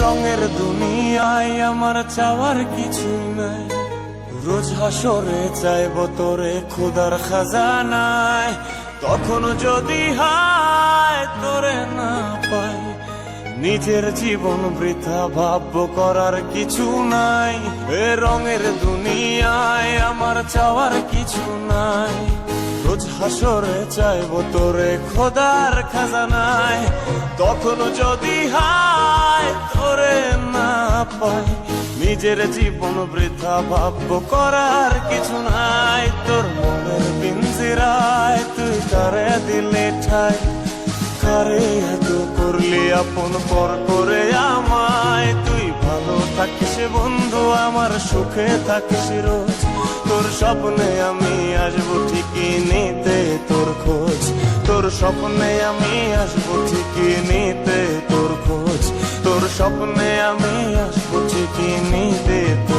রঙের দুনিয়ায় আমার চাওয়ার কিছুই নাই, রোজ হাসরে চাইব তোরে খোদার খাজানায়। তখন যদি হায় তোরে না পাই, নিজের জীবন বৃথা ভাববো করার কিছু নাই। এ রঙের দুনিয়ায় আমার চাওয়ার কিছু নাই, রোজ হাসরে চাইব তোরে খোদার খাজানায়। তখন যদি হায় তোরে না পাই, নিজের জীবন বৃথা ভাববো করার কিছু নাই। তোর মনের পিঞ্জিরায় তুই কারে দিলে ঠাই, কারে এত করলি আপন পর করে আমায়। তুই ভালো থাকিস বন্ধু, আমার সুখে থাকিস রোজ। তোর স্বপ্নে আমি আসবো ঠিকই নিতে তোর খোঁজ, তোর স্বপ্নে আমি আসবো ঠিকই নিতে তোর খোঁজ, তোর স্বপ্নে আমি আসবো ঠিকই নিতে তোর